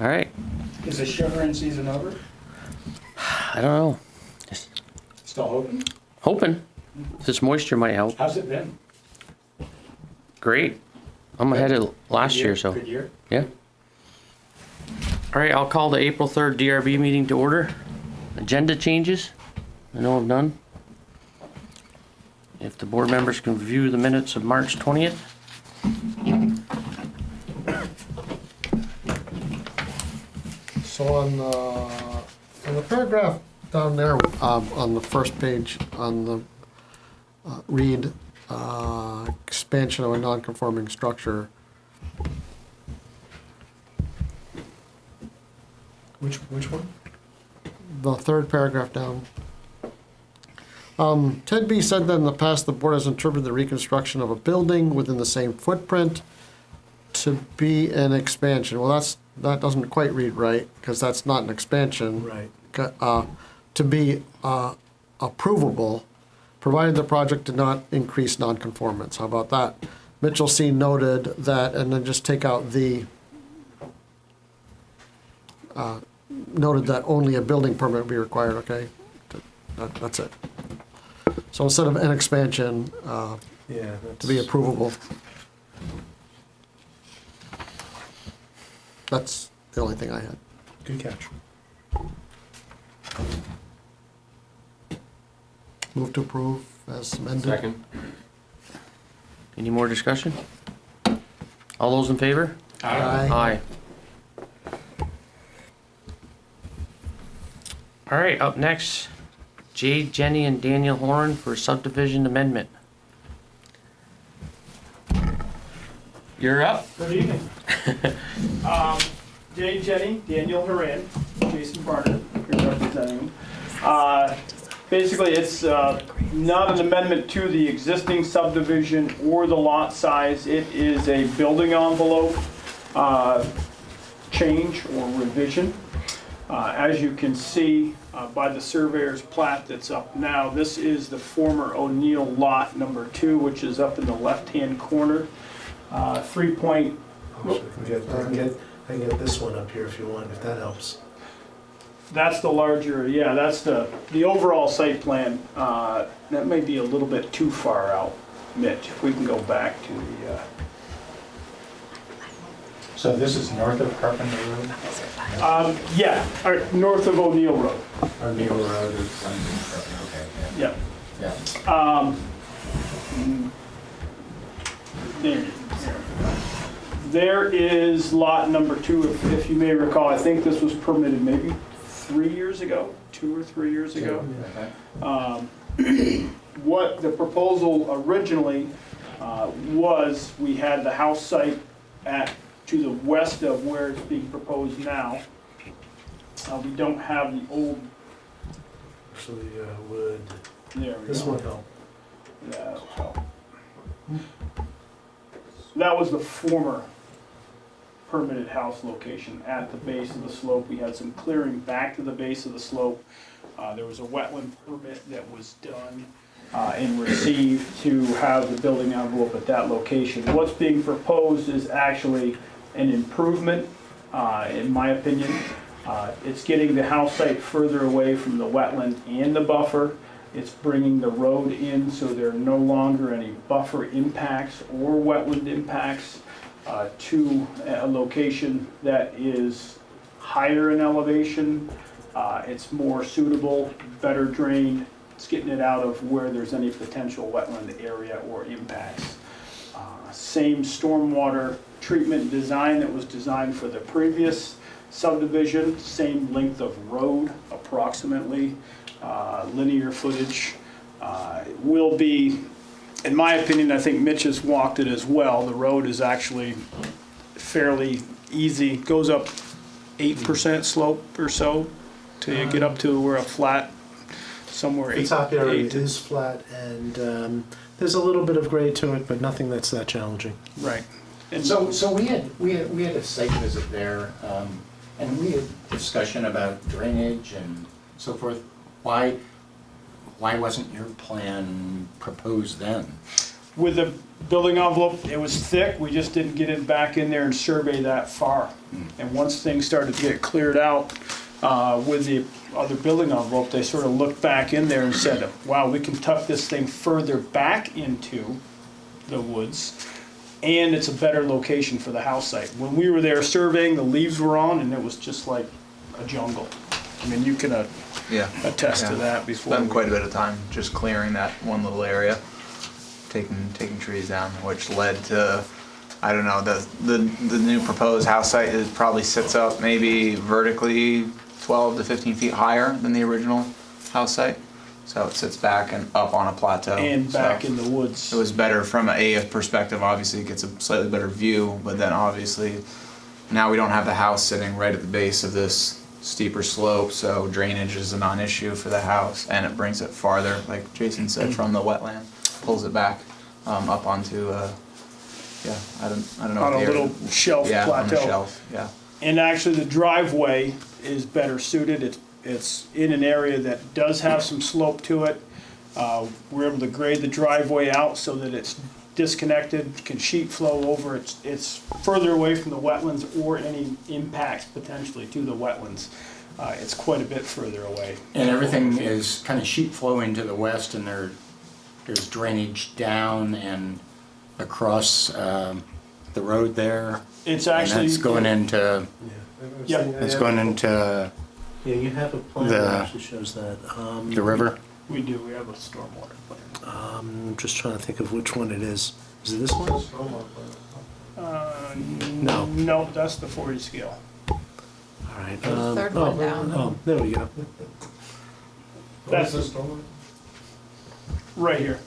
All right. Is the sugar season over? I don't know. Just Still hoping? hoping this moisture might help. How's it been? Great. I'm ahead of last Good year, so Good year? yeah. All right, I'll call the April 3rd DRB meeting to order. Agenda changes? I know of none. If the board members can review the minutes of March 20th. So on the paragraph down there, on the first page, on the read expansion of a non-conforming structure. Which one? The third paragraph down. Ted B said that in the past the board has interpreted the reconstruction of a building within the same footprint to be an expansion. Well, that doesn't quite read right, because that's not an expansion. Right. To be approvable, provided the project did not increase nonconformance. How about that? Mitchell C. noted that, and then just take out the, noted that only a building permit would be required, okay? That's it. So instead of an expansion, Yeah. to be approvable. That's the only thing I had. Good catch. Move to approve as amended. Second. Any more discussion? All those in favor? Aye. All right, up next, Jade, Jenny, and Daniel Horn for subdivision amendment. You're up. Good evening. Jay, Jenny, Daniel Horan, Jason Barner, here representing them. Basically, it's not an amendment to the existing subdivision or the lot size. It is a building envelope change or revision. As you can see by the surveyor's plat that's up now, this is the former O'Neill lot number 2, which is up in the left-hand corner. 3 point, I can get this one up here if you want, if that helps. that's the larger, yeah, that's the overall site plan. That may be a little bit too far out, Mitch, if we can go back to the, So this is north of Carpenter Road? yeah, or north of O'Neill Road, Or Neil Road is, okay, yeah. yeah. There is lot number 2, if you may recall. I think this was permitted maybe 3 years ago, 2 or 3 years ago. Okay. What the proposal originally was, we had the house site to the west of where it's being proposed now. We don't have the old, Actually, would there we this go. one help? Yeah, so. That was the former permitted house location at the base of the slope. We had some clearing back to the base of the slope. There was a wetland permit that was done and received to have the building envelope at that location. What's being proposed is actually an improvement, in my opinion. It's getting the house site further away from the wetland and the buffer. It's bringing the road in so there are no longer any buffer impacts or wetland impacts to a location that is higher in elevation. It's more suitable, better drained. It's getting it out of where there's any potential wetland area or impacts. Same stormwater treatment design that was designed for the previous subdivision, same length of road approximately. Linear footage will be, in my opinion, I think Mitch has walked it as well. The road is actually fairly easy, goes up 8% slope or so till you get up to where a flat, somewhere The 8. top area 8. is flat, and there's a little bit of grade to it, but nothing that's that challenging. Right. And so we had a site visit there, and we had discussion about drainage and so forth. Why wasn't your plan proposed then? with the building envelope, it was thick, we just didn't get it back in there and survey that far. And once things started to get cleared out, with the other building envelope, they sort of looked back in there and said, wow, we can tuck this thing further back into the woods, and it's a better location for the house site. When we were there surveying, the leaves were on, and it was just like a jungle. I mean, you can Yeah. attest to Yeah. that before. Spent quite a bit of time just clearing that one little area, taking trees down, which led to, I don't know, the new proposed house site is probably sits up maybe vertically 12 to 15 feet higher than the original house site. So it sits back and up on a plateau. And back So in the woods. it was better from a perspective. Obviously, it gets a slightly better view, but then obviously now we don't have the house sitting right at the base of this steeper slope, so drainage is a non-issue for the house, and it brings it farther, like Jason said, from the wetland, pulls it back up onto I don't know On what a the little shelf yeah, on the plateau. shelf, yeah. And actually, the driveway is better suited. It's in an area that does have some slope to it. We're able to grade the driveway out so that it's disconnected, can sheet flow over. It's further away from the wetlands or any impacts potentially to the wetlands. It's quite a bit further away. And everything is kind of sheet flow into the west, and there's drainage down and across the road there. It's And actually. that's going into, Yeah. it's going into Yeah, you have a plan The- that actually shows that. the river. We do, we have a stormwater plan. I'm just trying to think of which one it is. Is it this one? No. No, that's the 40 scale. All right. Third one down. Oh, there we go. That's right here.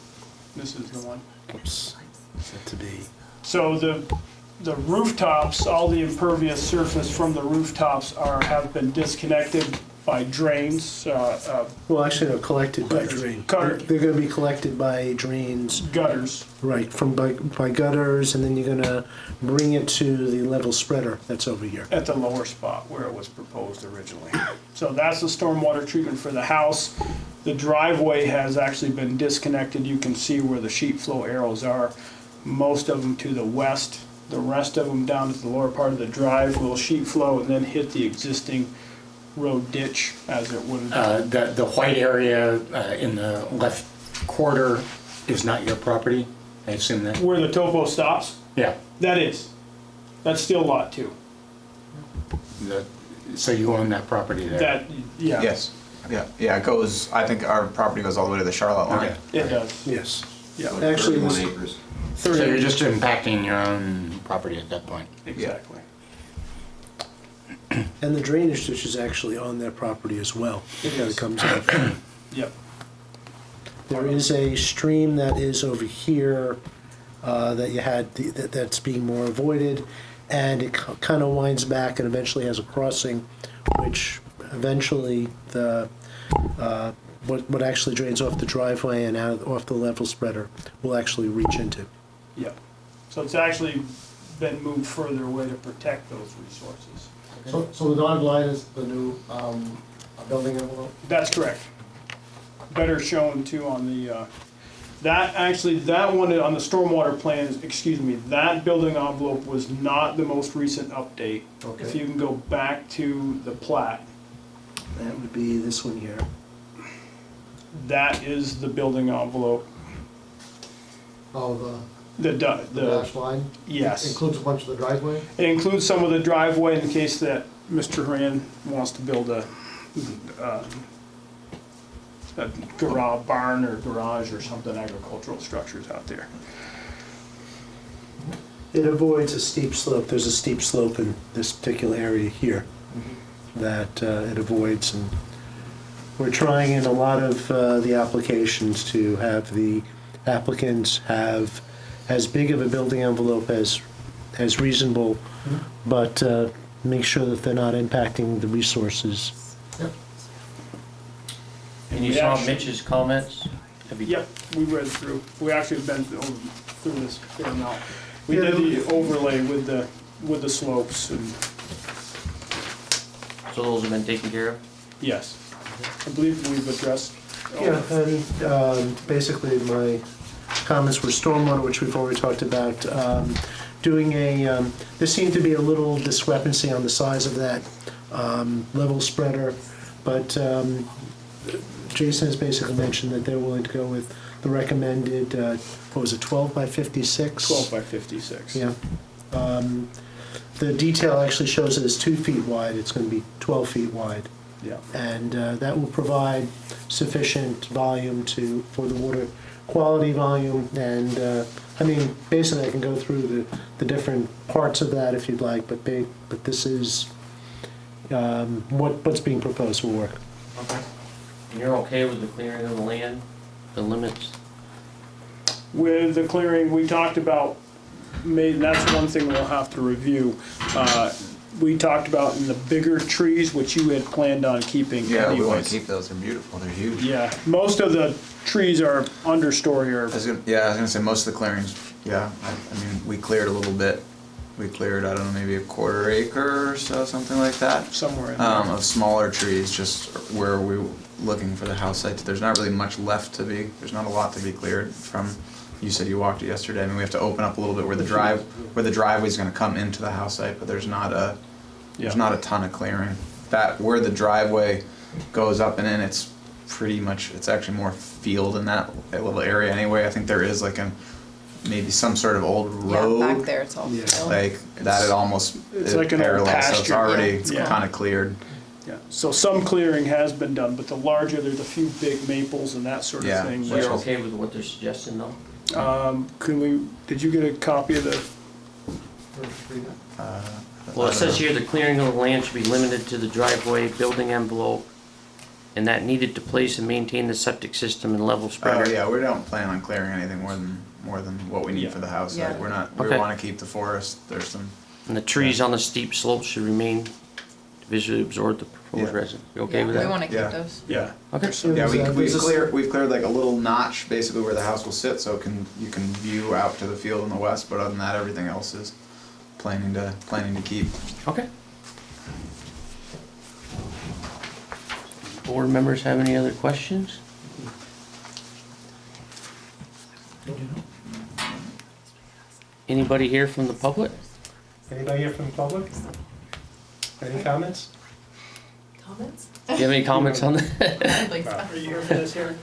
This is the one. Oops. Set to be. So the rooftops, all the impervious surface from the rooftops have been disconnected by drains, Well, actually, they're collected by drain. They're gonna be collected by drains, gutters. right, by gutters, and then you're gonna bring it to the level spreader that's over here. At the lower spot where it was proposed originally. So that's the stormwater treatment for the house. The driveway has actually been disconnected. You can see where the sheet flow arrows are. Most of them to the west. The rest of them down to the lower part of the drive will sheet flow and then hit the existing road ditch as it would. The white area in the left quarter is not your property, I assume that? Where the topo stops, Yeah. that is. That's still lot 2. So you own that property there? That, yeah. Yes, yeah, it goes, I think our property goes all the way to the Charlotte line. Okay. It does, Yes. yeah. Actually, this, acres. So you're just impacting your own property at that point? Exactly. and the drainage ditch is actually on their property as well. It That is. comes out. Yep. There is a stream that is over here that you had, that's being more avoided, and it kind of winds back and eventually has a crossing, which eventually what actually drains off the driveway and out off the level spreader will actually reach into. Yep. So it's actually been moved further away to protect those resources. So the dotted line is the new building envelope? That's correct. Better shown too on the, that one on the stormwater plan, excuse me, that building envelope was not the most recent update. If Okay. you can go back to the plat, That would be this one here. that is the building envelope. Oh, The the dash line? yes. Includes a bunch of the driveway? It includes some of the driveway in case that Mr. Horan wants to build a garage, barn or garage or something, agricultural structures out there. It avoids a steep slope. There's a steep slope in this particular area here that it avoids, and we're trying in a lot of the applications to have the applicants have as big of a building envelope as reasonable, but make sure that they're not impacting the resources. Yep. And you saw Mitch's comments? Have you- Yep, we read through. We actually have been through this fair amount. We Yeah, did the overlay with the slopes and, So those have been taken care of? yes. I believe we've addressed. Yeah, and basically my comments were stormwater, which we've already talked about. There seemed to be a little discrepancy on the size of that level spreader, but Jason has basically mentioned that they're willing to go with the recommended, 12 by 56? 12 by 56. Yeah. The detail actually shows it as 2 feet wide. It's going to be 12 feet wide. Yeah. And that will provide sufficient volume for the water quality volume. And, basically I can go through the different parts of that if you'd like, but this is what's being proposed will work. Okay. And you're okay with the clearing of the land, the limits? With the clearing, we talked about, that's one thing we'll have to review. We talked about in the bigger trees, which you had planned on keeping Yeah, we want anyways. to keep those. They're beautiful. They're huge. Yeah, most of the trees are understory or, I was gonna say most of the clearings. Yeah, we cleared a little bit. We cleared, I don't know, maybe a quarter acre or so, something like that. somewhere in there. Of smaller trees, just where we were looking for the house site. There's not really much left to be. There's not a lot to be cleared from. You said you walked it yesterday. We have to open up a little bit where the driveway's going to come into the house site, but there's not a ton of clearing. That where the driveway goes up and in, it's actually more field in that little area anyway. I think there is maybe some sort of old road. Yeah, back there it's all field. Like that, It's like an old parallels, so it's pasture. already Yeah. kind of cleared. Yeah, so some clearing has been done, but the larger, there's a few big maples and that sort of Yeah. thing. So you're okay with what they're suggesting though? Did you get a copy of the, Well, it says here the clearing of the land should be limited to the driveway, building envelope, and that needed to place and maintain the septic system and level Oh spreader. yeah, we don't plan on clearing anything more than what we need Yeah. for the house. Yeah. We Okay. want to keep the forest. There's some. And the trees on the steep slopes should remain to visually absorb the proposed Yeah. residence. You okay Yeah, with we that? want to keep Yeah. those. yeah. Okay. Yeah, There's a- we've cleared like a little notch basically where the house will sit, so you can view out to the field in the west. But other than that, everything else is planning to keep. Okay. Board members have any other questions? Anybody here from the public? Anybody here from the public? Any comments? Comments? Do you have any comments on that? I'd like to- Are you here for this hearing?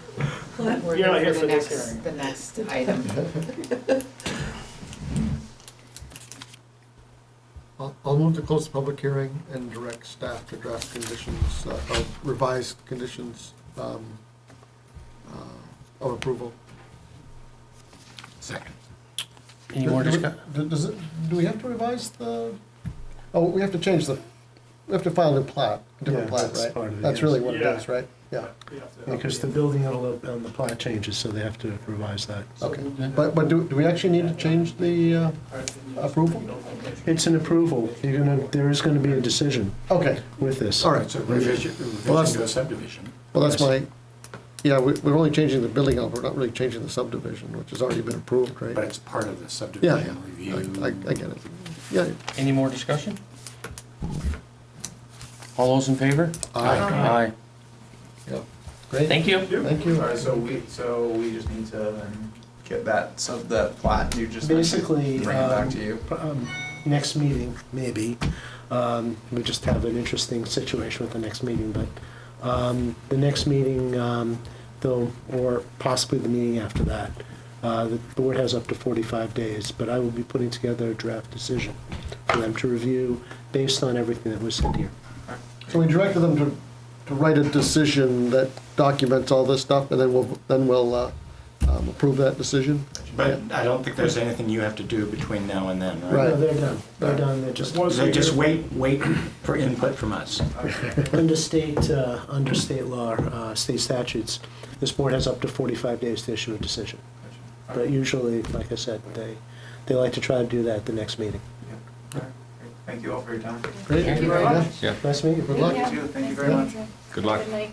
We're You're not here here for the for this next, the next item. I'll move to close the public hearing and direct staff to draft conditions, revised conditions of approval. Second. Any more discussion? Do we have to revise we have to change we have to file a new plat, a different Yeah, plat, that's right? part of it, That's yes. really what it Yeah. is, right? Yeah, Because the building envelope on the plat changes, so they have to revise that. okay. But do we actually need to change the approval? It's an approval. There is gonna be a decision Okay, with this. all right. It's a revision that's- to a subdivision. Well, that's we're only changing the building envelope, we're not really changing the subdivision, which has already been approved, right? But it's part of the Yeah, subdivision yeah, review. I get it. Yeah. Any more discussion? All those in favor? Aye. Aye. Yeah. Great. Thank you. Thank you. Alright, so we just need to then get that that plat you just Basically, bring it back to you. Next meeting, maybe. We just have an interesting situation with the next meeting, but the next meeting, or possibly the meeting after that, the board has up to 45 days, but I will be putting together a draft decision for them to review based on everything that was said here. So we directed them to write a decision that documents all this stuff, and then we'll approve that decision. But I don't think there's anything you have to do between now and then, right? Right. No, they're done. They're done. They're just, They just wait for input from us. under state law, state statutes, this board has up to 45 days to issue a decision. But usually, like I said, they like to try to do that at the next meeting. Alright, great. Thank you all for your time. Great. Thank you very Yeah. much. Yeah. Nice meeting you. Good luck. You too. Thank you very much. Good luck. Good night.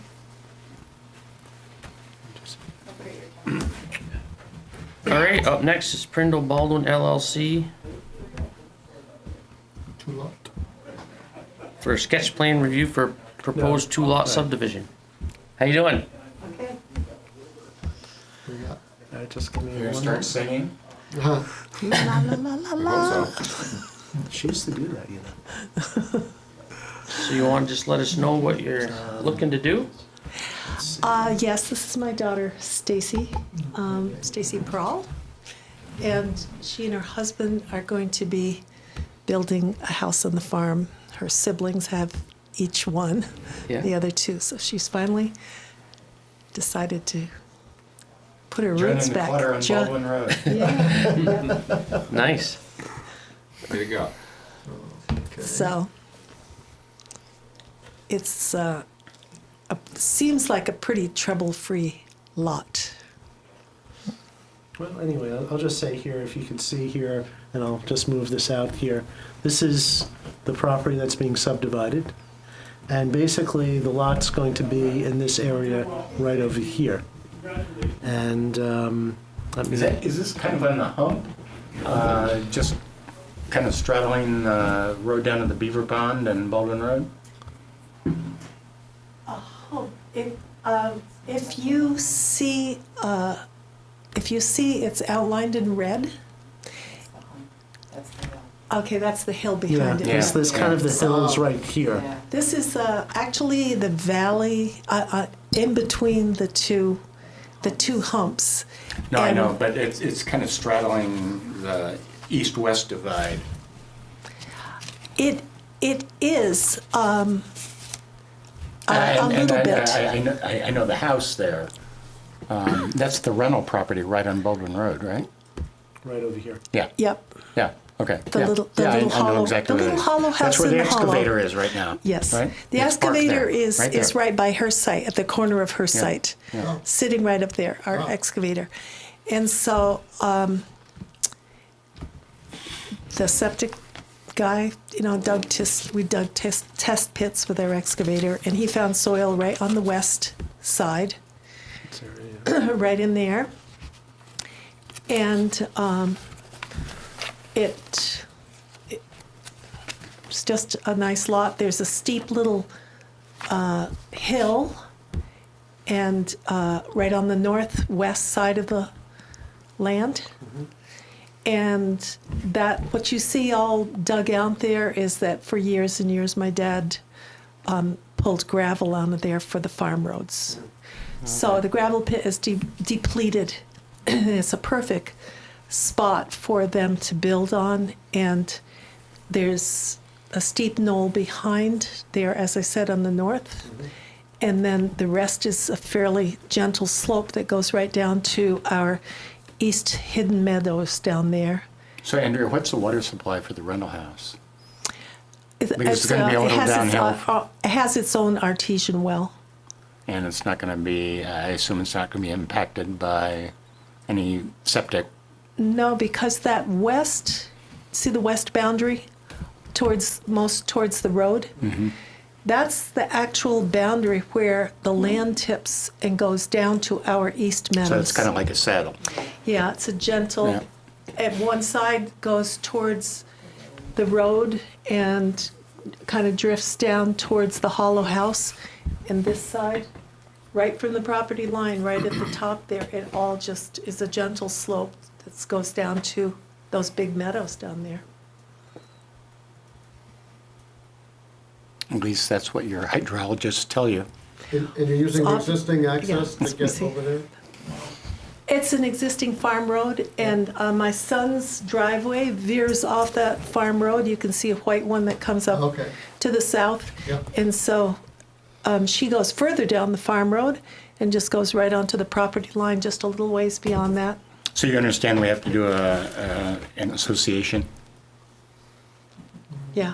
All right, up next is Prindle Baldwin LLC Two lot. for a sketch plan review for proposed two-lot subdivision. How you doing? We got All right, Just give me You're gonna one start singing? Huh. La la la la la. She used to do that, you know. So you want to just let us know what you're looking to do? Yes, this is my daughter, Stacy, Stacy Parole. And she and her husband are going to be building a house on the farm. Her siblings have each one, Yeah. the other two. So she's finally decided to put her Joining roots the back. clutter on Baldwin Road. Yeah. Nice. Way to go. So it's seems like a pretty trouble-free lot. Well, anyway, I'll just say here, if you can see here, and I'll just move this out here. This is the property that's being subdivided. And basically, the lot's going to be in this area right over here. And, let me, Is this kind of on the hump? Just kind of straddling the road down to the Beaver Pond and Baldwin Road? If you see it's outlined in red. Okay, that's the hill yeah, behind it. this kind of the hills right here. This is actually the valley in between the two humps. No, I And know, but it's kind of straddling the east-west divide. It is And- a and little bit. I know the house there. That's the rental property right on Baldwin Road, right? Right over here. Yeah, Yep. yeah, okay. The yeah. little Yeah, I know hollow, exactly the what it little is. hollow house That's where in the the hollow. excavator is right now. Yes. Right? The It's parked excavator there, is there. right by her site, at the corner of her site, yeah. sitting right up there, our excavator. And so the septic guy, we dug test pits with our excavator, and he found soil right on the west side, This area. right in there. And it's just a nice lot. There's a steep little hill, and right on the northwest side of the land. And that what you see all dug out there is that for years and years my dad pulled gravel out of there for the farm roads. So the gravel pit is depleted. It's a perfect spot for them to build on, and there's a steep knoll behind there, as I said, on the north. And then the rest is a fairly gentle slope that goes right down to our East Hidden Meadows down there. So Andrea, what's the water supply for the rental house? Because it's gonna be a little downhill. It has its own artesian well. And it's not going to be, I assume it's not going to be impacted by any septic. No, because that see the west boundary towards the road? Mm-hmm. That's the actual boundary where the land tips and goes down to our East Meadows. So it's kind of like a saddle. Yeah, it's a gentle, Yeah. and one side goes towards the road and kind of drifts down towards the hollow house. And this side, right from the property line, right at the top there, it all just is a gentle slope that goes down to those big meadows down there. At least that's what your hydrologists tell you. And you're using the It's off- existing access yeah, to get see. over there? It's an existing farm road, and my son's driveway veers off that farm road. You can see a white one that comes up Okay. to the south. Yep. And so she goes further down the farm road and just goes right onto the property line, just a little ways beyond that. So you understand we have to do an association? Yeah.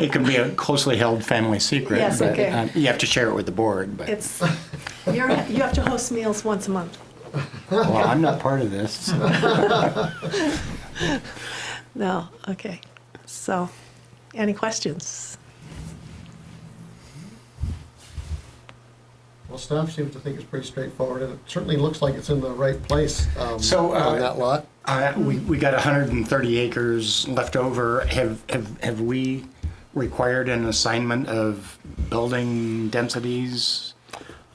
It can be a closely held family secret. Yes, but, okay. you have to share it with the board, but, It's you have to host meals once a month. well, I'm not part of this. So. No, okay. So, any questions? Well, staff seems to think it's pretty straightforward, and it certainly looks like it's in the right place So, on that lot. We got 130 acres left over. Have we required an assignment of building densities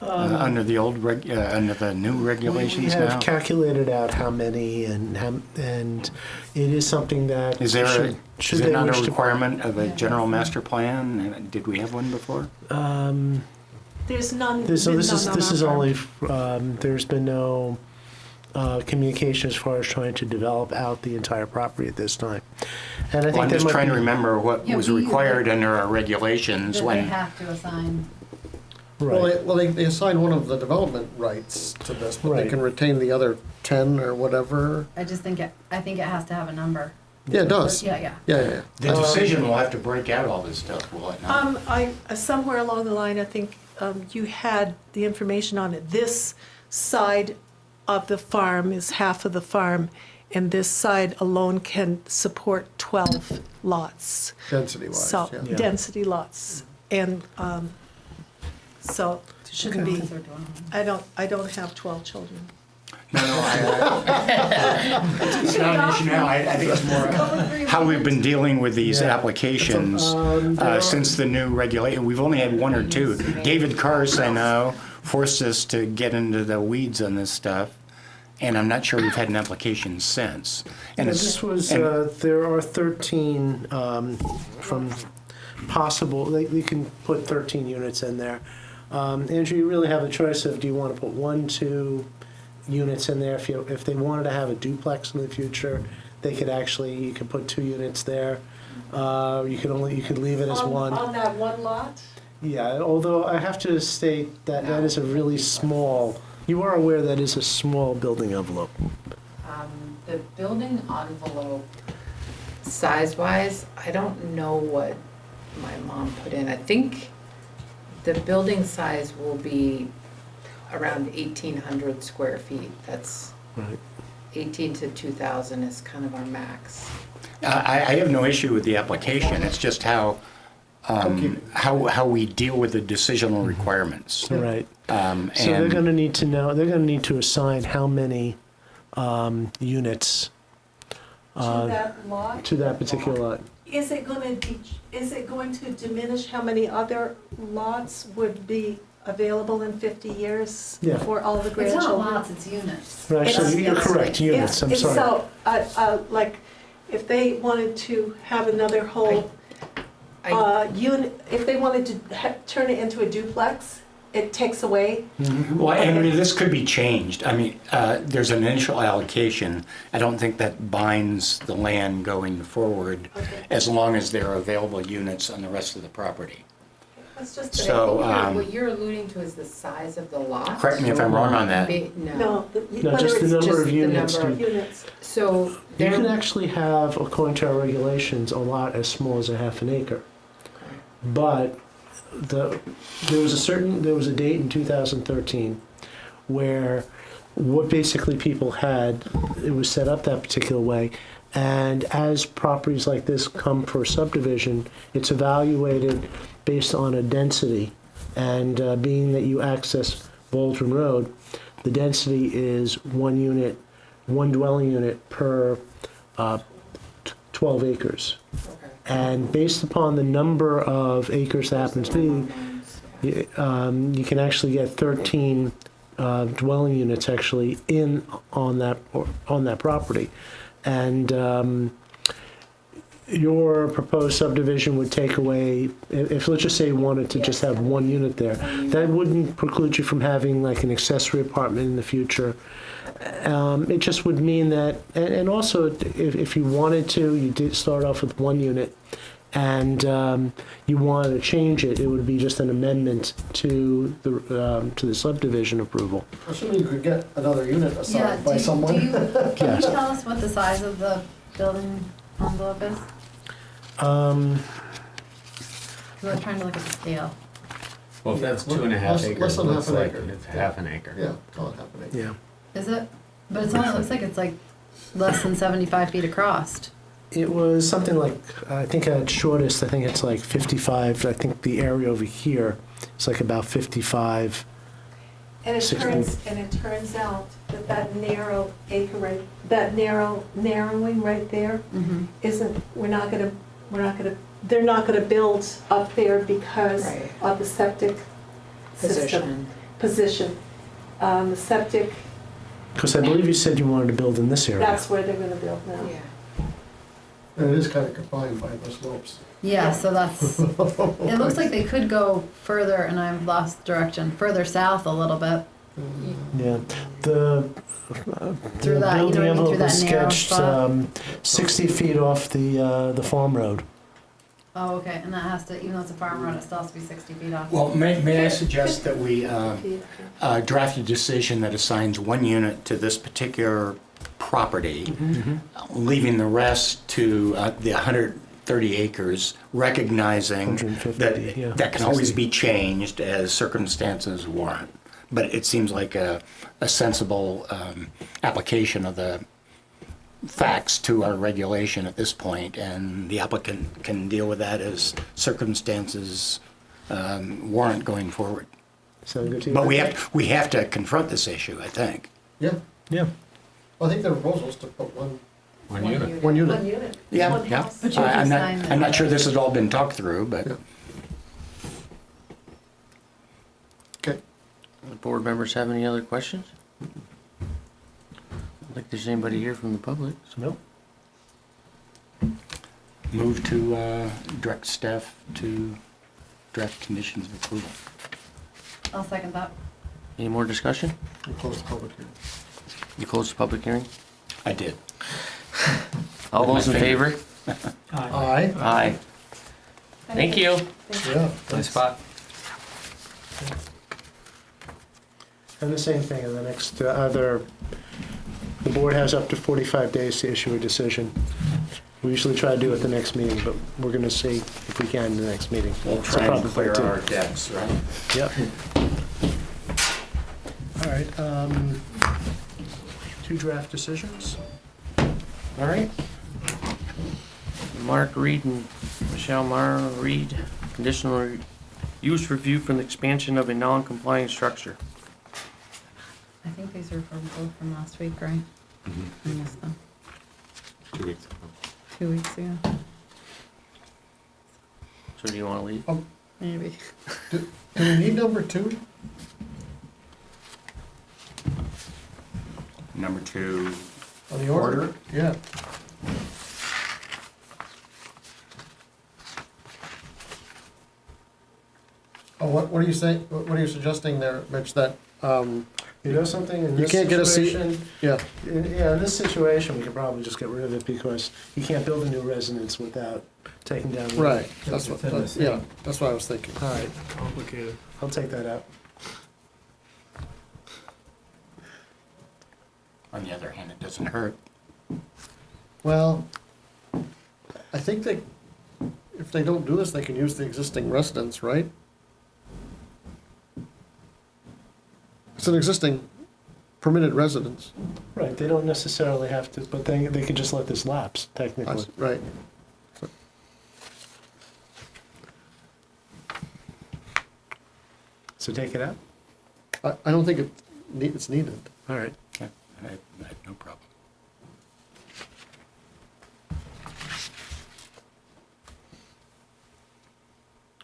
under the under the new We regulations have now? calculated out how many, and it is something that Is there should is they it not wish a to- requirement of a general master plan? Did we have one before? There's none. So been this is none on this our is farm. only there's been no communication as far as trying to develop out the entire property at this time. And I Well, think I'm there just might trying to be- remember what Yeah, was we- required under our regulations That they when. have to assign. Right. They assign one of the development rights to this, but they Right. can retain the other 10 or whatever. I think it has to have a number. Yeah, it does. Yeah, yeah. Yeah. The decision will have to break out all this stuff, will it not? Somewhere along the line, I think you had the information on it. This side of the farm is half of the farm, and this side alone can support 12 lots. Density-wise, So, yeah. Yeah. density lots. And so it shouldn't be, Because they're doing- I don't have 12 children. No, it's not an issue now. I think it's more how we've been dealing with these Yeah. applications there are- since the new regulation. We've only had one or two. David Carse, I know, forced us to get into the weeds on this stuff, and I'm not sure we've had an application since. And it's- This was, and- there are 13 from possible, you can put 13 units in there. Andrew, you really have a choice of, do you want to put 1, 2 units in there? If they wanted to have a duplex in the future, they could actually, you could put 2 units there. You could leave it as one. On that one lot? Yeah, although I have to state that that is a really small, you are aware that is a small building envelope. The building envelope, size-wise, I don't know what my mom put in. I think the building size will be around 1,800 square feet. That's Right. 18 to 2,000 is kind of our max. I have no issue with the application. It's just how we deal with the decisional requirements. Right. So they're And gonna need to know, they're gonna need to assign how many units To that lot? to that particular lot. Is it going to diminish how many other lots would be available in 50 years Yeah. for all the It's grandchildren? not lots, it's units. Right, so It's- you're it's- correct, units, I'm It's sorry. So, like, if they wanted to have another whole unit, if they wanted to turn it into a duplex, it takes away. Well, and this could be changed. I mean, there's an initial allocation. I don't think that binds the land going forward Okay. as long as there are available units on the rest of the property. That's just. So, What you're alluding to is the size of the lot? Correct me if I'm wrong on that. No. No, No, whether just the it's number just of the units. number of- units. So You can there, actually have, according to our regulations, a lot as small as a half an acre. But there was a date in 2013 where what basically people had, it was set up that particular way. And as properties like this come for subdivision, it's evaluated based on a density. And being that you access Baldwin Road, the density is one dwelling unit per 12 acres. okay. And based upon the number of acres that happens to be, you can actually get 13 dwelling units actually on that property. And your proposed subdivision would take away, if let's just say you wanted to just have one unit there, that wouldn't preclude you from having like an accessory apartment in the future. It just would mean that, and also if you wanted to, you did start off with one unit, and you wanted to change it, it would be just an amendment to the subdivision approval. Assuming you could get another unit Yeah, assigned by can someone. you Yes. tell us what the size of the building envelope is? We're trying to look at the scale. Well, if that's Yeah, 2.5 less acres, than it looks half an like acre. it's half an acre. Yeah, call it half an acre. Yeah. Is it? But it almost looks like it's like less than 75 feet across. It was something like, I think at shortest, I think it's like 55, I think the area over here is like about 55. And it 16. turns out that narrow acre, narrowing right there isn't, they're not gonna build up there because Right. of the septic system. Position. position. The septic, Because I believe you said you wanted to build in this area. that's where they're gonna build now. Yeah. And it is kind of confined by the slopes. Yeah, so that's, it looks like they could go further, and I've lost direction, further south a little bit. Yeah, the Through that, you know what I building mean, through envelope that is narrow sketched spot. 60 feet off the farm road. Oh, okay, and that has to, even though it's a farm road, it still has to be 60 feet off. Well, may I suggest that we draft a decision that assigns 1 unit to this particular property, leaving the rest to the 130 acres, recognizing 150, yeah, that that can always 60. be changed as circumstances warrant. But it seems like a sensible application of the facts to our regulation at this point, and the applicant can deal with that as circumstances warrant going forward. Sound good to you? But we have to confront this issue, I think. Yeah, Yeah. I think the proposal is to put one unit. unit. unit. Yeah, One yeah. house. But you can sign I'm not that. sure this has all been talked through, but Yeah. Okay. The board members have any other questions? I don't think there's anybody here from the public. Nope. move to direct staff to draft conditions of approval. I'll second that. Any more discussion? We close the public hearing. You close the public hearing? I did. All those in favor? Aye. Aye. Thank you. Yeah. Nice spot. And the same thing in the next the board has up to 45 days to issue a decision. We usually try to do it the next meeting, but we're gonna see if we can in the next meeting. We'll So try and probably clear two. our decks, right? Yep. All right, 2 draft decisions. All right. Mark Reed and Michelle Mara Reed, conditional use review for the expansion of a non-compliant structure. I think these are both from last week, right? I missed them 2 weeks ago. 2 weeks ago, So do you want to leave? maybe. Do we need number 2? Number 2, On the order? Order? Yeah. Oh, what are you saying, what are you suggesting there, Mitch, that, You know something, in You this can't get a seat- situation, yeah, yeah, in this situation, we could probably just get rid of it because you can't build a new residence without taking down. the- right, that's what, yeah, that's what I was thinking. All right, complicated. I'll take that out. on the other hand, it doesn't hurt. Well, I think they, if they don't do this, they can use the existing residence, right? It's an existing permitted residence. Right, they don't necessarily have to, but they could just let this lapse, technically. Right. So take it out? I don't think it's needed. All right. Yeah, I have no problem.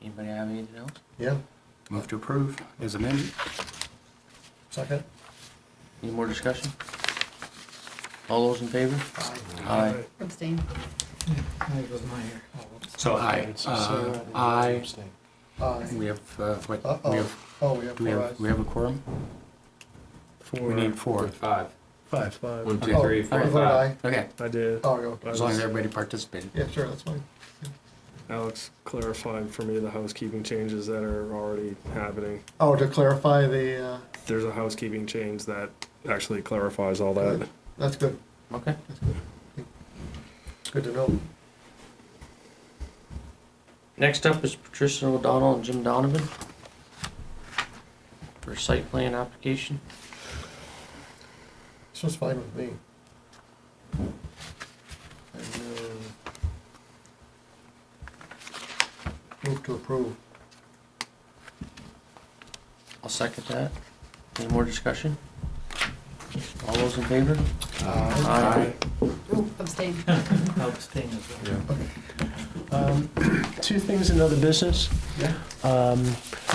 Anybody have anything else? Yeah, Move to approve as amended. second? Any more discussion? All those in favor? Aye. Abstain. So aye. So, Aye. Aye. We have, what, we Uh-oh. have, Oh, we have do we 4 have, ayes. we have a quorum? We need 4. 5. 5. 1, 2, Oh, 3, 4, I 5. voted aye. Okay, I did. Oh, go. as long as everybody participated. Yeah, sure, that's fine. Alex clarified for me the housekeeping changes that are already happening. Oh, to clarify the, There's a housekeeping change that actually clarifies all that. that's good, Okay. that's good. Good to know. Next up is Patricia O'Donnell and Jim Donovan for site plan application. This was fine with me. Move to approve. I'll second that. Any more discussion? All those in favor? Aye. Ooh, abstain. Two things in other business.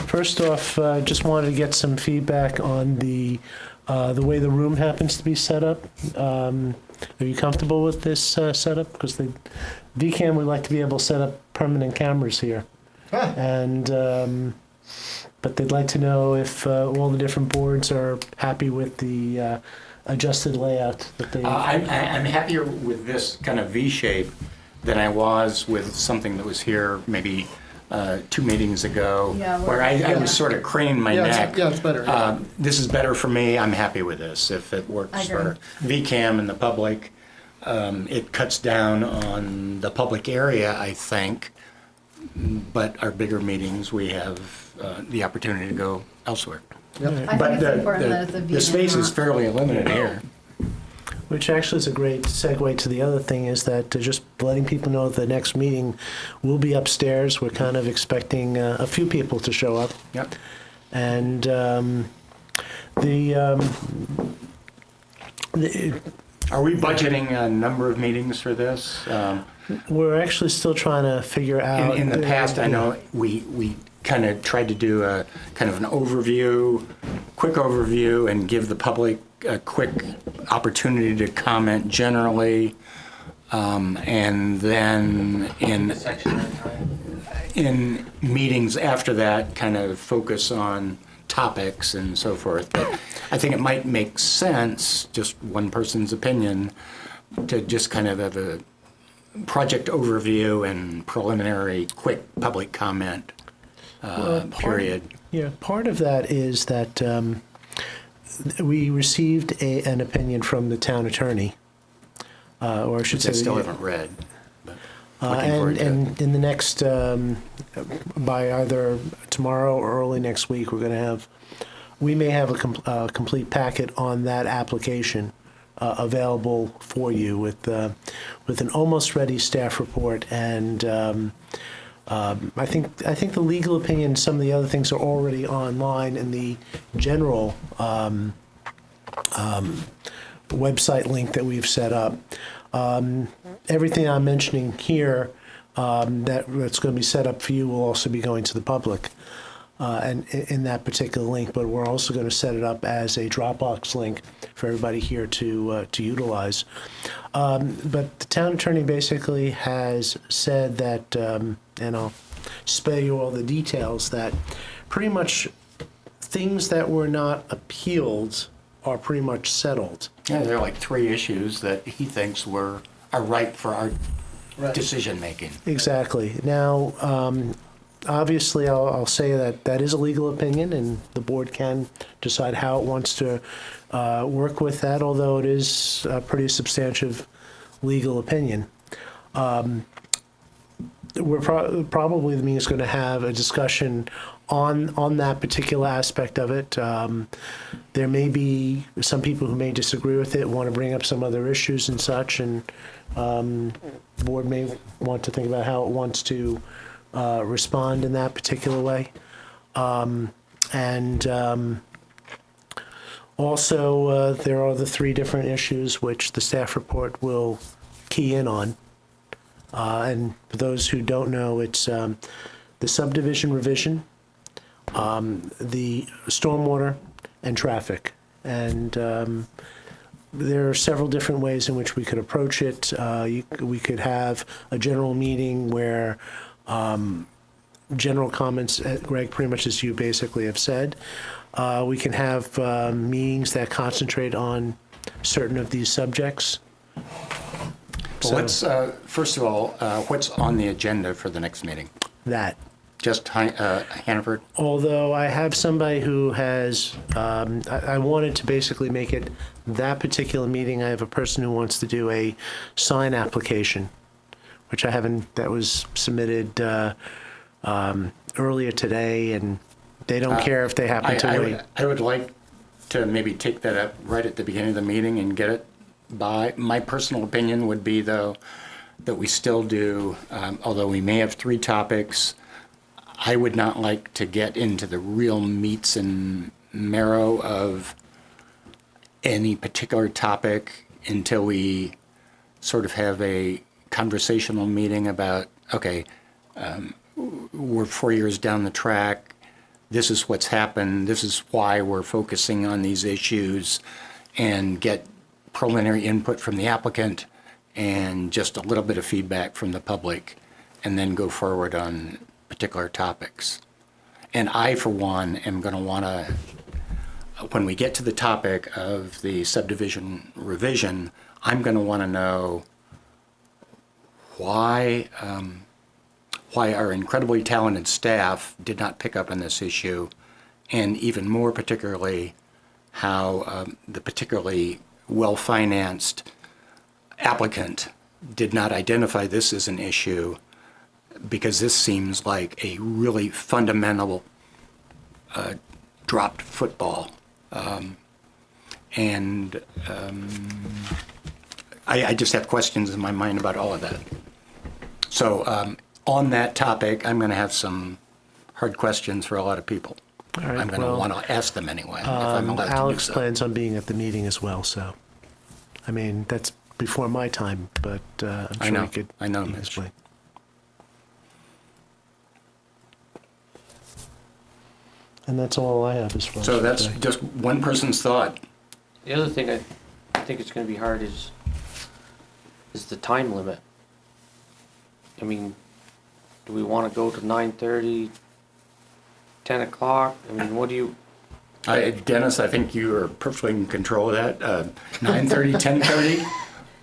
First off, just wanted to get some feedback on the way the room happens to be set up. Are you comfortable with this setup? Because the VCAM would like to be able to set up permanent cameras here. And but they'd like to know if all the different boards are happy with the adjusted layout that they. I'm happier with this kind of V shape than I was with something that was here maybe 2 meetings ago, Yeah, where I was sort of craning my neck. Yeah, it's better. This is better for me. I'm happy with this. If it works for VCAM and the public, it cuts down on the public area, I think. But our bigger meetings, we have the opportunity to go elsewhere. I think But it's important that it's a the space is fairly limited here. Which actually is a great segue to the other thing, is that just letting people know the next meeting will be upstairs. We're kind of expecting a few people to show up. Yep. And Are we budgeting a number of meetings for this? we're actually still trying to figure out. In the past, I know we kind of tried to do a kind of an overview, quick overview, and give the public a quick opportunity to comment generally, and then in meetings after that, kind of focus on topics and so forth. But I think it might make sense, just one person's opinion, to just kind of have a project overview and preliminary quick public comment period. Part of that is that we received an opinion from the town attorney, or I should Which I say, still haven't read. But looking forward to it. and in the next, by either tomorrow or early next week, we may have a complete packet on that application available for you with an almost ready staff report, and I think the legal opinion, some of the other things are already online in the general website link that we've set up. Everything I'm mentioning here that's going to be set up for you will also be going to the public, and in that particular link. But we're also going to set it up as a Dropbox link for everybody here to utilize. But the town attorney basically has said that, and I'll spare you all the details, that pretty much things that were not appealed are pretty much settled. Yeah, there are like 3 issues that he thinks are ripe for our decision making. Exactly. Now, obviously, I'll say that is a legal opinion, and the board can decide how it wants to work with that, although it is a pretty substantive legal opinion. We're probably, the meeting is going to have a discussion on that particular aspect of it. There may be some people who may disagree with it, want to bring up some other issues and such, and the board may want to think about how it wants to respond in that particular way. Also, there are the 3 different issues which the staff report will key in on. And for those who don't know, it's the subdivision revision, the stormwater, and traffic. And there are several different ways in which we could approach it. We could have a general meeting where general comments, Greg, pretty much as you basically have said. We can have meetings that concentrate on certain of these subjects. Well, let's, first of all, what's on the agenda for the next meeting? That. Just Hannaford? Although I have somebody who has, I wanted to basically make it that particular meeting. I have a person who wants to do a sign application, which I haven't, that was submitted earlier today, and they don't care if they happen to wait. I would like to maybe take that up right at the beginning of the meeting and get it by. My personal opinion would be, though, that we still do, although we may have 3 topics, I would not like to get into the real meats and marrow of any particular topic until we sort of have a conversational meeting about okay, we're 4 years down the track, this is what's happened, this is why we're focusing on these issues, and get preliminary input from the applicant and just a little bit of feedback from the public, and then go forward on particular topics. And I, for one, am going to want to, when we get to the topic of the subdivision revision, I'm going to want to know why our incredibly talented staff did not pick up on this issue, and even more particularly, how the particularly well-financed applicant did not identify this as an issue, because this seems like a really fundamental dropped football. I just have questions in my mind about all of that. So on that topic, I'm going to have some hard questions for a lot of people. All right, I'm going to want to ask them anyway, if I'm allowed to do Alex so. plans on being at the meeting as well, so, I mean, that's before my time, but I'm I sure know, he could. I know, he Mitch. explain. And that's all I have as far as. So that's today. just one person's thought. The other thing I think it's gonna be hard is the time limit. I mean, do we wanna go to 9:30, 10 o'clock? I mean, what do you, Dennis, I think you are perfectly in control of that. 9:30, 10:30?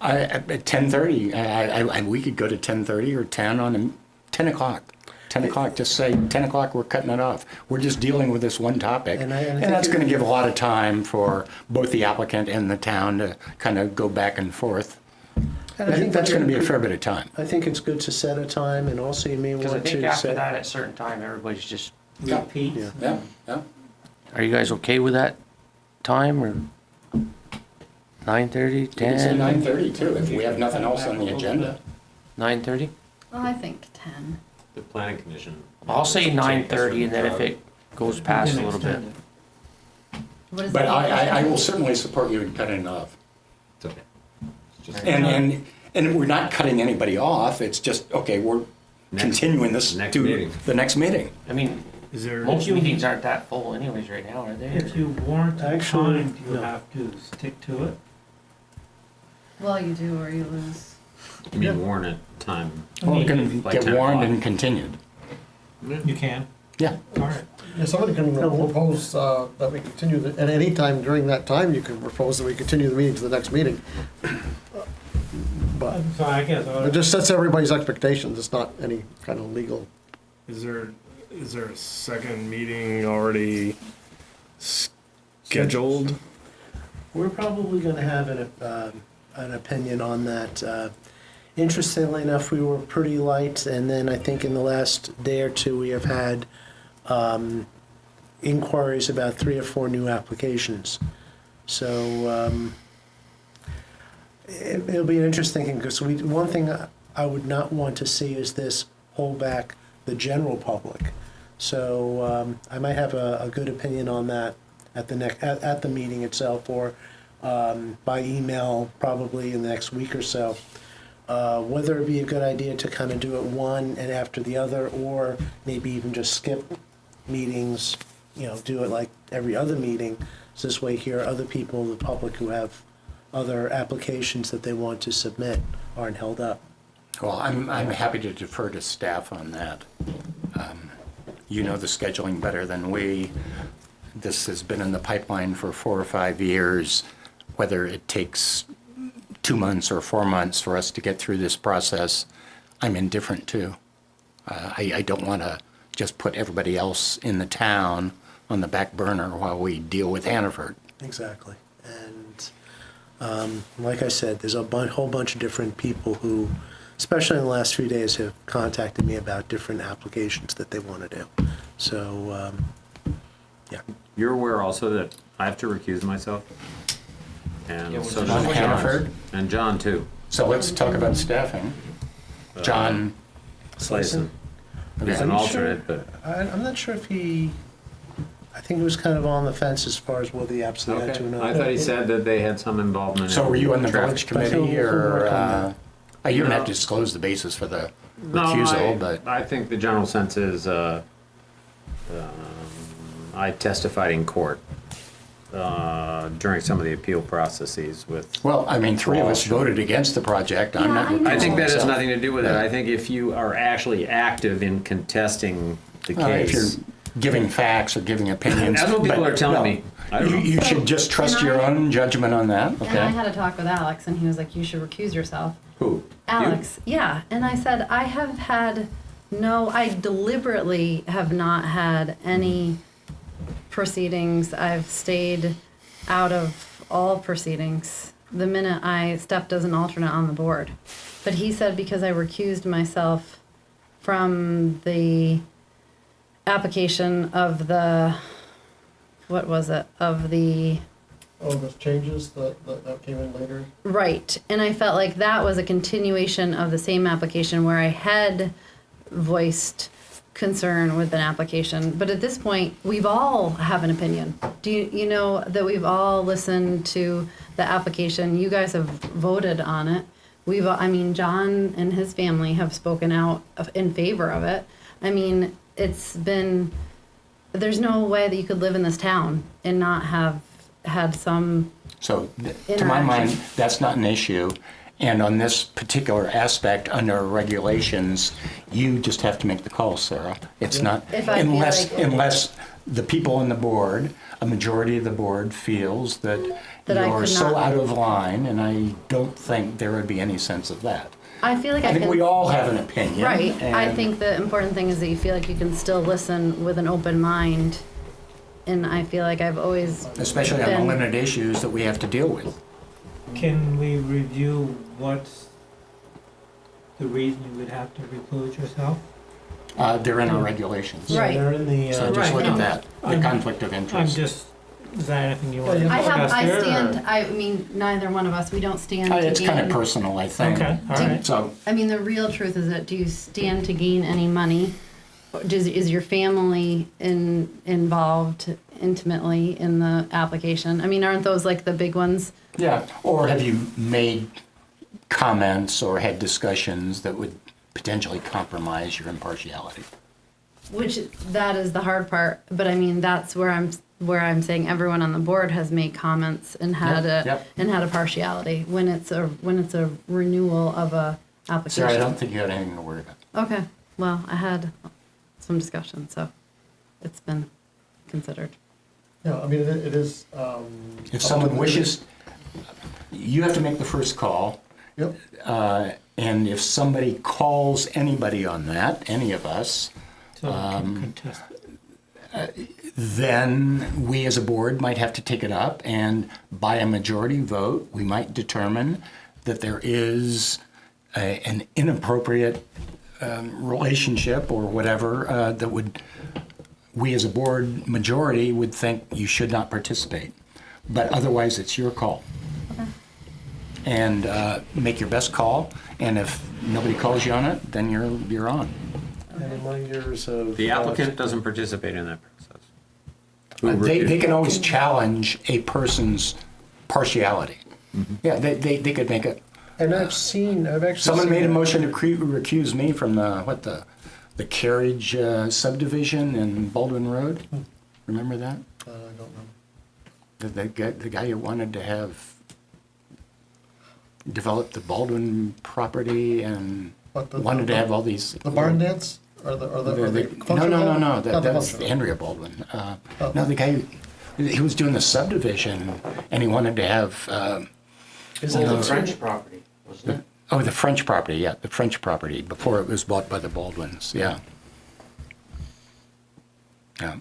At 10:30, we could go to 10:30 or 10 on 10 o'clock. 10 o'clock, just say 10 o'clock, we're cutting it off. We're just dealing with this one topic. And I And think that's it- going to give a lot of time for both the applicant and the town to kind of go back and forth. And I think that's going to be a fair bit of time. I think it's good to set a time, and also you may cause I want think to after set. that, at a certain time, everybody's just, Repeat. Yeah, yeah. are you guys okay with that time, or 9:30, You can say 10, 9:30 too, if we have nothing else on the agenda. 9:30? Well, I think 10. The planning commission. I'll say 9:30, and then if it goes past a little bit. What is But it? I will certainly support you in cutting it off. It's okay. It's just And we're not cutting anybody off, it's just, okay, we're continuing this next to meeting. the next meeting. I mean, Is there? most meetings aren't that full anyways right now, are they? If you warrant a Actually, time, you no. have to stick to it. Well, you do or you lose. You mean warn it time. Well, it can By get 10 warned o'clock. and continued. You can. Yeah. All right. Yeah, somebody can propose that we continue, at any time during that time, you can propose that we continue the meeting to the next meeting. But So I guess, it just sets everybody's expectations, it's not any kind of legal. Is there a second meeting already scheduled? We're probably going to have an opinion on that. Interestingly enough, we were pretty light, and then I think in the last day or two, we have had inquiries about 3 or 4 new applications. So it'll be an interesting thing, because one thing I would not want to see is this hold back the general public. So I might have a good opinion on that at the meeting itself, or by email probably in the next week or so. Whether it'd be a good idea to kind of do it one and after the other, or maybe even just skip meetings, do it like every other meeting. So this way here, other people, the public who have other applications that they want to submit aren't held up. Well, I'm happy to defer to staff on that. You know the scheduling better than we. This has been in the pipeline for 4 or 5 years. Whether it takes 2 months or 4 months for us to get through this process, I'm indifferent to. I don't want to just put everybody else in the town on the back burner while we deal with Hannaford. Exactly. And like I said, there's a whole bunch of different people who, especially in the last few days, have contacted me about different applications that they want to do. So, yeah. You're aware also that I have to recuse myself? Yeah, And was so it does on John. Hannaford? And John too. So let's talk about staffing. John, Slayson. He's Okay. an Are you sure? alternate, but, I'm not sure if I think he was kind of on the fence as far as whether he absolutely had to or okay. not. I thought he said that they had some involvement in so were you on the traffic. village committee, But who or worked on you don't have No. to disclose the basis for the recusal, but I think the general sense is, I testified in court during some of the appeal processes with. well, I mean, three of us voted against the project. I'm not. Yeah, I know. I think that has myself. nothing to do with it. I think if you are actually active in contesting the If you're case. giving facts or giving opinions. That's what people but are telling no, me. I don't know. You should just trust And your I- own judgment on that, And I okay? had a talk with Alex, and he was like, "You should recuse yourself." Who? Alex, yeah. And I said, I have had I deliberately have not had any proceedings. I've stayed out of all proceedings the minute I stepped as an alternate on the board. But he said because I recused myself from the application of the, what was it, of the, Oh, those changes that came in later? right. And I felt like that was a continuation of the same application where I had voiced concern with an application. But at this point, we've all have an opinion. Do you know that we've all listened to the application? You guys have voted on it. I mean, John and his family have spoken out in favor of it. I mean, there's no way that you could live in this town and not have had some. So, to my mind, Interaction. that's not an issue. And on this particular aspect, under our regulations, you just have to make the call, Sarah. It's not, If I feel like- unless the people on the board, a majority of the board feels that That I you're could so not- out of line, and I don't think there would be any sense of that. I feel like I I think can. we all have an opinion. Right. I and- think the important thing is that you feel like you can still listen with an open mind. And I feel like I've always. Especially on the been- limited issues that we have to deal with. Can we review what's the reason you would have to reclude yourself? They're in our regulations. Right. They're in the, So just look right. at that, the I'm- conflict of I'm interest. just, is that anything you want to I discuss there? stand, I mean, neither one of us, we don't stand to It's kind of gain. personal, I think. Okay, all right. So, I mean, the real truth is that do you stand to gain any money? Is your family involved intimately in the application? I mean, aren't those like the big ones? yeah, or have you made comments or had discussions that would potentially compromise your impartiality? Which, that is the hard part, but I mean, that's where I'm saying everyone on the board has made comments and had Yep. and had a partiality when it's a renewal of a application. Sarah, I don't think you had anything to worry about. Okay, well, I had some discussion, so it's been considered. Yeah, I mean, it is. If someone wishes, you have to make the first call. Yep. And if somebody calls anybody on that, any of us, So we can contest. then we as a board might have to take it up, and by a majority vote, we might determine that there is an inappropriate relationship or whatever that we as a board majority would think you should not participate. But otherwise, it's your call. And make your best call, and if nobody calls you on it, then you're on. And in my years of. The applicant doesn't participate in that process. Who They recused? can always challenge a person's partiality. Yeah, they could make it. And I've actually. Someone seen made a that. motion to recuse me from the carriage subdivision in Baldwin Road. Remember that? I don't know. The guy who wanted to have developed the Baldwin property and What, wanted to have all these. The barn dance or the No, functional? no. Not the That's functional. Andrea Baldwin. No, the guy, he was doing the subdivision, and he wanted to have. Is Oh, it the the French property, wasn't it? Oh, the French property, yeah, the French property before it was bought by the Baldwins. Yeah. Yeah.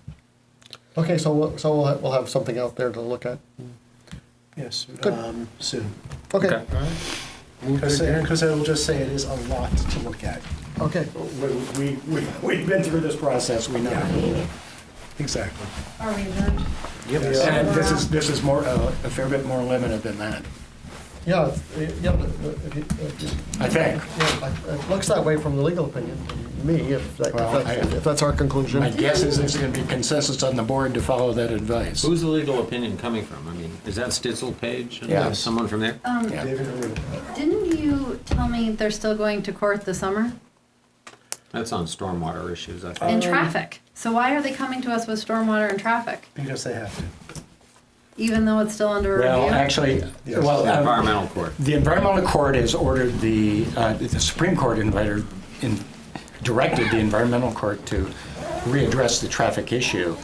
Okay, so we'll have something out there to look at. Yes, Good. soon. Okay. Because I will just say it is a lot to look at. Okay. We've been through this process, we know. Exactly. Are we adjourned? And this is more, a fair bit more limited than that, Yeah. Yeah. But if you, I think. yeah, it looks that way from the legal opinion. To me, if that's our conclusion. My guess is there's going to be consensus on the board to follow that advice. Who's the legal opinion coming from? I mean, is that Stitzel Page? And Yeah. Someone from there? Yeah. David Aruna. Didn't you tell me they're still going to court this summer? That's on stormwater issues, I think. And traffic. So why are they coming to us with stormwater and traffic, Because they have to. even though it's still under review? Well, actually, well, The environmental court. the environmental court has ordered the Supreme Court directed the environmental court to readdress the traffic issue.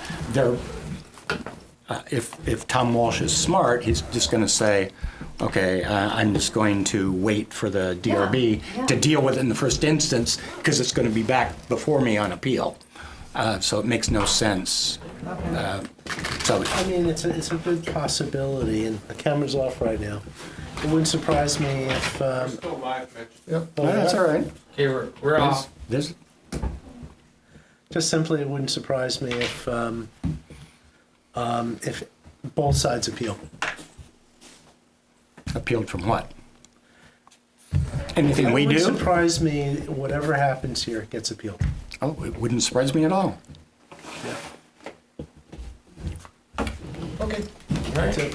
If Tom Walsh is smart, he's just going to say, okay, I'm just going to wait for the DRB Yeah. to deal with it in the first instance, because it's going to be back before me on appeal. So it makes no sense. So I mean, it's a good possibility, and the camera's off right now. It wouldn't surprise me if. Still live, Mitch. Yep. that's all right. Okay, we're off. There's, Just simply, it wouldn't surprise me if both sides appeal. appealed from what? Anything It we wouldn't do? surprise me, whatever happens here gets appealed. Oh, it wouldn't surprise me at all. Okay. That's it.